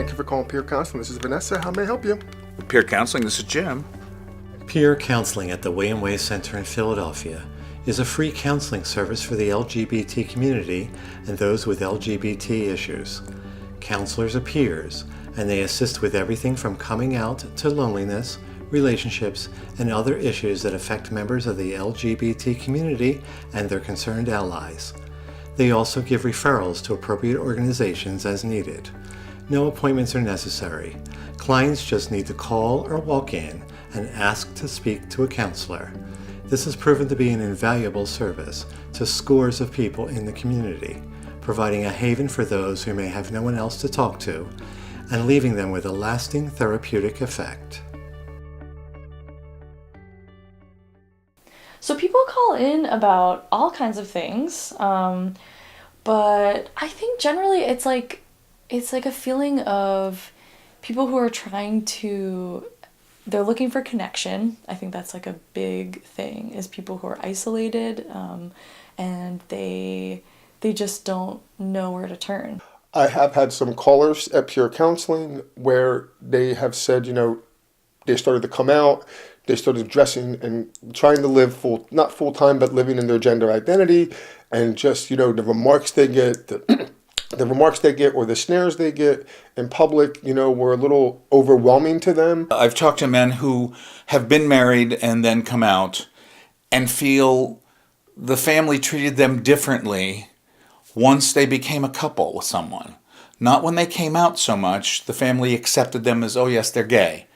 Thank you for calling Peer Counseling. This is Vanessa. How may I help you? Peer Counseling, this is Jim. Peer Counseling at the William Way Center in Philadelphia is a free counseling service for the LGBT community and those with LGBT issues. Counselors are peers, and they assist with everything from coming out to loneliness, relationships, and other issues that affect members of the LGBT community and their concerned allies. They also give referrals to appropriate organizations as needed. No appointments are necessary. Clients just need to call or walk in and ask to speak to a counselor. This has proven to be an invaluable service to scores of people in the community, providing a haven for those who may have no one else to talk to and leaving them with a lasting therapeutic effect. So people call in about all kinds of things, but I think generally it's like a feeling of people who are they're looking for connection. I think that's like a big thing, is people who are isolated, and they just don't know where to turn. I have had some callers at Peer Counseling where they have said, they started to come out, they started dressing and trying to live not full-time, but living in their gender identity, and just, the remarks they get, the remarks they get or the snares they get in public, were a little overwhelming to them. I've talked to men who have been married and then come out and feel the family treated them differently once they became a couple with someone. Not when they came out so much, the family accepted them as, oh yes, they're gay.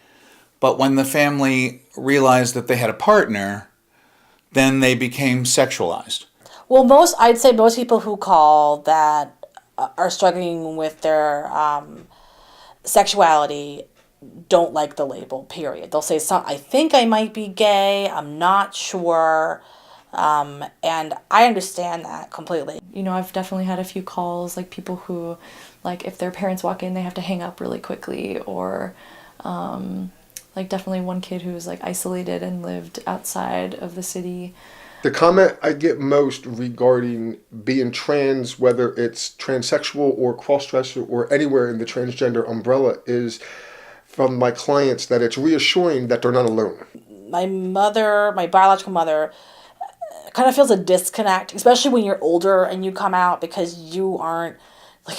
But when the family realized that they had a partner, then they became sexualized. Well, I'd say most people who call that are struggling with their sexuality don't like the label, period. They'll say, I think I might be gay, I'm not sure, and I understand that completely. I've definitely had a few calls, like people who, like if their parents walk in, they have to hang up really quickly, or like definitely one kid who was like isolated and lived outside of the city. The comment I get most regarding being trans, whether it's transsexual or cross-dresser or anywhere in the transgender umbrella, is from my clients that it's reassuring that they're not alone. My biological mother, kind of feels a disconnect, especially when you're older and you come out, because you aren't, like,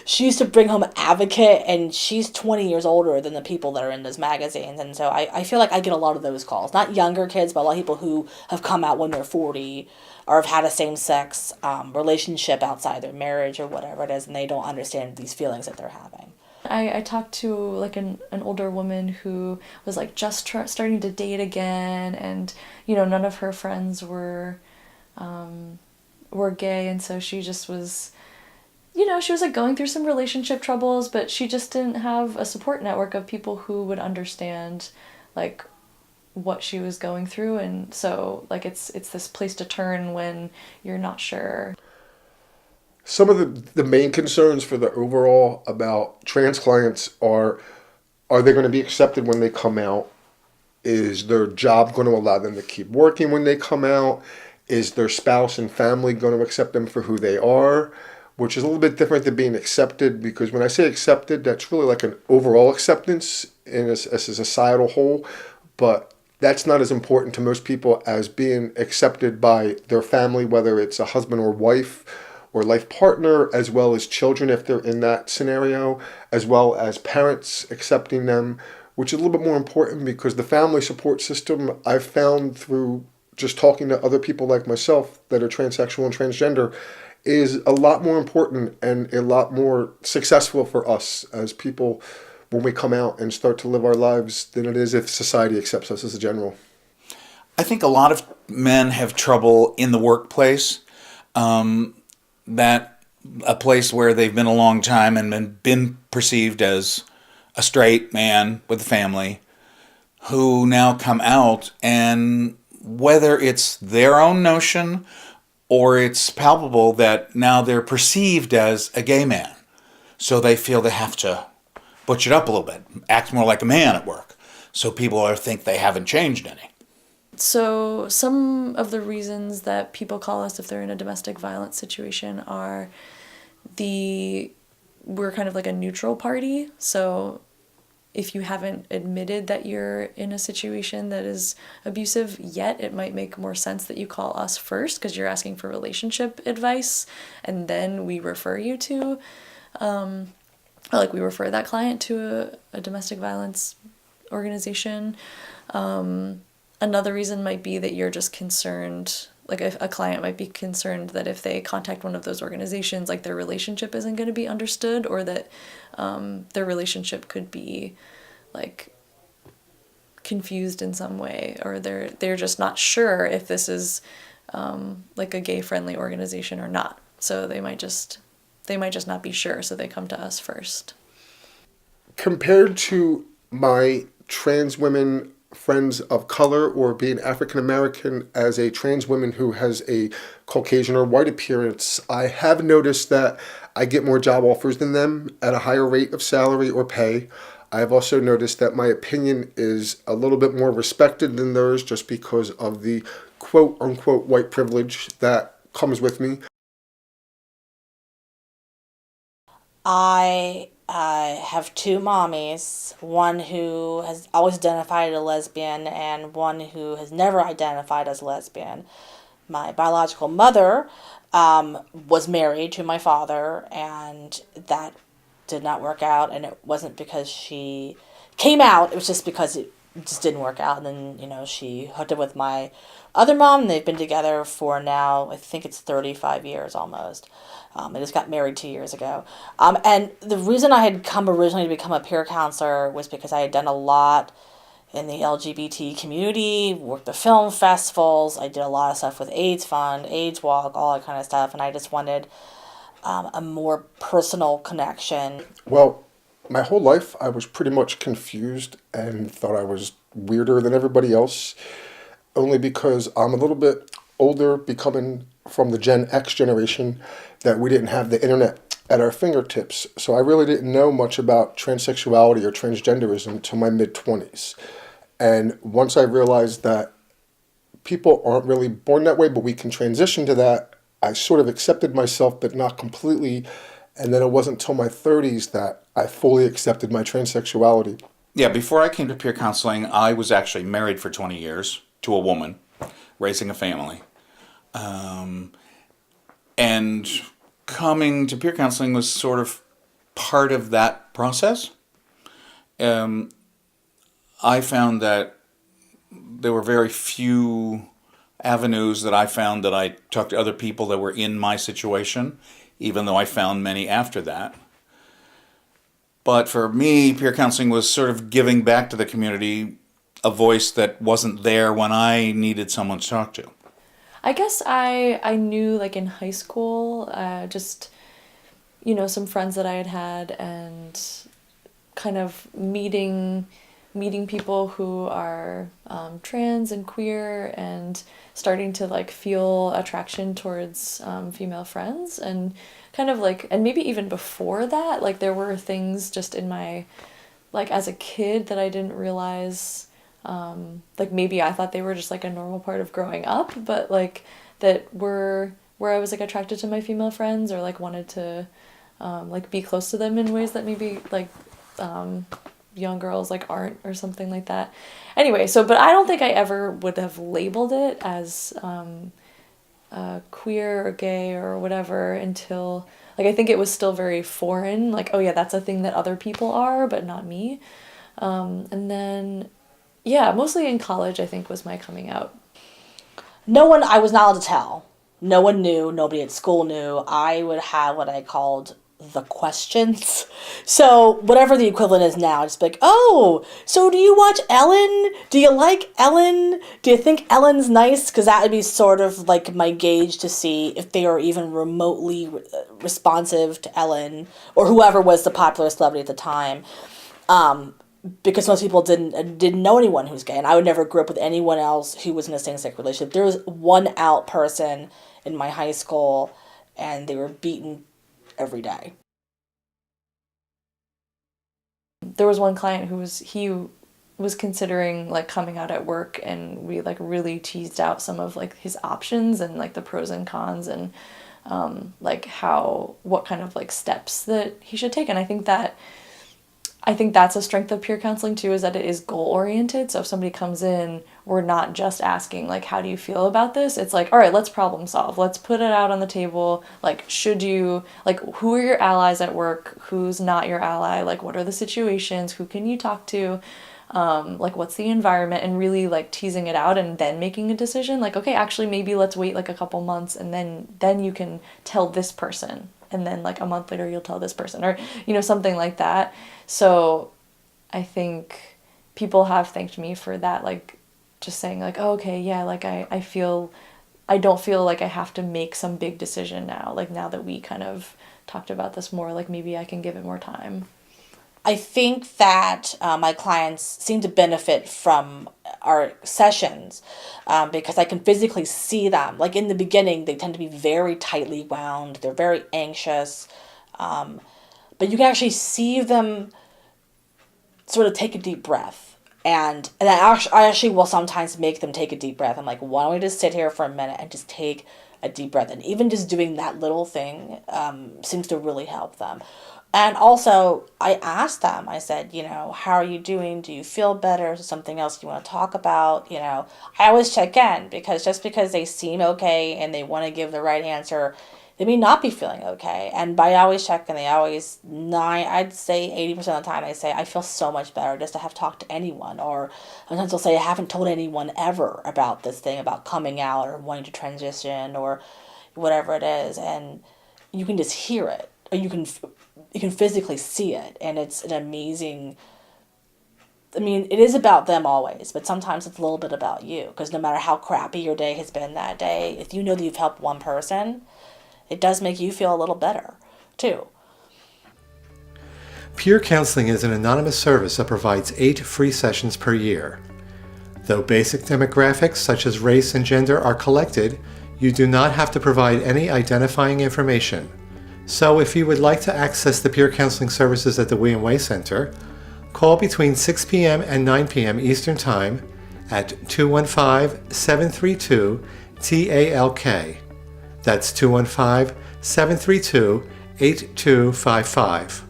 she used to bring home an advocate, and she's 20 years older than the people that are in those magazines. And so I feel like I get a lot of those calls. Not younger kids, but a lot of people who have come out when they're 40 or have had a same-sex relationship outside their marriage or whatever it is, and they don't understand these feelings that they're having. I talked to like an older woman who was like just starting to date again, and none of her friends were gay, and so she just was, she was like going through some relationship troubles, but she just didn't have a support network of people who would understand like what she was going through, and so like it's this place to turn when you're not sure. Some of the main concerns for the overall about trans clients are they going to be accepted when they come out? Is their job going to allow them to keep working when they come out? Is their spouse and family going to accept them for who they are? Which is a little bit different than being accepted, because when I say accepted, that's really like an overall acceptance as a societal whole, but that's not as important to most people as being accepted by their family, whether it's a husband or wife or life partner, as well as children if they're in that scenario, as well as parents accepting them, which is a little bit more important, because the family support system I've found through just talking to other people like myself that are transsexual and transgender is a lot more important and a lot more successful for us as people when we come out and start to live our lives than it is if society accepts us as a general. I think a lot of men have trouble in the workplace, that a place where they've been a long time and been perceived as a straight man with a family, who now come out, and whether it's their own notion or it's palpable that now they're perceived as a gay man, so they feel they have to butch it up a little bit, act more like a man at work, so people think they haven't changed any. So some of the reasons that people call us if they're in a domestic violence situation are the we're kind of like a neutral party. So if you haven't admitted that you're in a situation that is abusive yet, it might make more sense that you call us first because you're asking for relationship advice, and then we refer you to, we refer that client to a domestic violence organization. Another reason might be that you're just concerned, like if a client might be concerned that if they contact one of those organizations, like their relationship isn't going to be understood, or that their relationship could be like confused in some way, or they're just not sure if this is like a gay friendly organization or not. So they might just not be sure, so they come to us first. Compared to my trans women friends of color, or being African American as a trans woman who has a Caucasian or white appearance, I have noticed that I get more job offers than them at a higher rate of salary or pay. I've also noticed that my opinion is a little bit more respected than theirs just because of the quote unquote white privilege that comes with me. I have two mommies, one who has always identified as a lesbian and one who has never identified as a lesbian. My biological mother was married to my father, and that did not work out, and it wasn't because she came out, it was just because it just didn't work out. And then, she hooked up with my other mom, and they've been together for now, I think it's 35 years almost. They just got married 2 years ago. And the reason I had come originally to become a peer counselor was because I had done a lot in the LGBT community, worked at film festivals, I did a lot of stuff with AIDS Fund, AIDS Walk, all that kind of stuff, and I just wanted a more personal connection. Well, my whole life I was pretty much confused and thought I was weirder than everybody else, only because I'm a little bit older, becoming from the Gen X generation, that we didn't have the internet at our fingertips. So I really didn't know much about transsexuality or transgenderism until my mid-20s. And once I realized that people aren't really born that way, but we can transition to that, I sort of accepted myself, but not completely. And then it wasn't until my 30s that I fully accepted my transsexuality. Yeah, before I came to peer counseling, I was actually married for 20 years to a woman, raising a family. And coming to peer counseling was sort of part of that process. I found that there were very few avenues that I found that I talked to other people that were in my situation, even though I found many after that. But for me, peer counseling was sort of giving back to the community a voice that wasn't there when I needed someone to talk to. I guess I knew, like, in high school, just, some friends that I had and kind of meeting people who are trans and queer, and starting to, like, feel attraction towards female friends, and kind of, like, and maybe even before that, like, there were things just in my, like, as a kid that I didn't realize. Like, maybe I thought they were just, like, a normal part of growing up, but, like, that were where I was, like, attracted to my female friends, or, like, wanted to like, be close to them in ways that maybe, like, young girls, like, aren't, or something like that. Anyway, but I don't think I ever would have labeled it as queer or gay or whatever until, like, I think it was still very foreign, like, oh yeah, that's a thing that other people are, but not me. And then, yeah, mostly in college, I think, was my coming out. I was not allowed to tell. No one knew. Nobody at school knew. I would have what I called the questions. So whatever the equivalent is now, just like, oh, so do you watch Ellen? Do you like Ellen? Do you think Ellen's nice? Because that would be sort of like my gauge to see if they are even remotely responsive to Ellen, or whoever was the popular celebrity at the time. Because most people didn't know anyone who's gay, and I would never grow up with anyone else who was in a same-sex relationship. There was one out person in my high school, and they were beaten every day. There was one client who was considering, like, coming out at work, and we, like, really teased out some of, like, his options and, like, the pros and cons, and like what kind of like steps that he should take. And I think that's a strength of peer counseling too, is that it is goal oriented. So if somebody comes in, we're not just asking like, how do you feel about this? It's like, all right, let's problem solve. Let's put it out on the table. Like, who are your allies at work? Who's not your ally? Like, what are the situations? Who can you talk to? Like, what's the environment? And really like teasing it out and then making a decision. Like, okay, actually maybe let's wait like a couple months and then you can tell this person. And then like a month later you'll tell this person, or, something like that. So I think people have thanked me for that, like just saying like, oh, okay, yeah, like I don't feel like I have to make some big decision now. Like now that we kind of talked about this more, like maybe I can give it more time. I think that my clients seem to benefit from our sessions because I can physically see them. Like in the beginning, they tend to be very tightly wound. They're very anxious. But you can actually see them sort of take a deep breath. And I actually will sometimes make them take a deep breath. I'm like, why don't we just sit here for a minute and just take a deep breath? And even just doing that little thing seems to really help them. And also, I asked them, I said, how are you doing? Do you feel better? Is there something else you want to talk about? I always check in, because just because they seem okay and they want to give the right answer, they may not be feeling okay. And I always check, and I'd say 80% of the time, they say, I feel so much better just to have talked to anyone. Or sometimes they'll say, I haven't told anyone ever about this thing, about coming out or wanting to transition or whatever it is. And you can just hear it, or you can physically see it, and it's an amazing. It is about them always, but sometimes it's a little bit about you, because no matter how crappy your day has been that day, if you know that you've helped one person, it does make you feel a little better too. Peer counseling is an anonymous service that provides 8 free sessions per year. Though basic demographics such as race and gender are collected, you do not have to provide any identifying information. So if you would like to access the peer counseling services at the William Way Center, call between 6 p.m. and 9 p.m. Eastern Time at 215-732-TALK. That's 215-732-8255.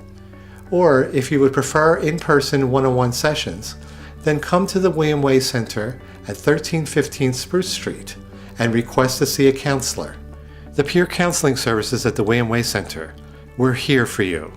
Or if you would prefer in-person one-on-one sessions, then come to the William Way Center at 1315 Spruce Street and request to see a counselor. The peer counseling services at the William Way Center. We're here for you.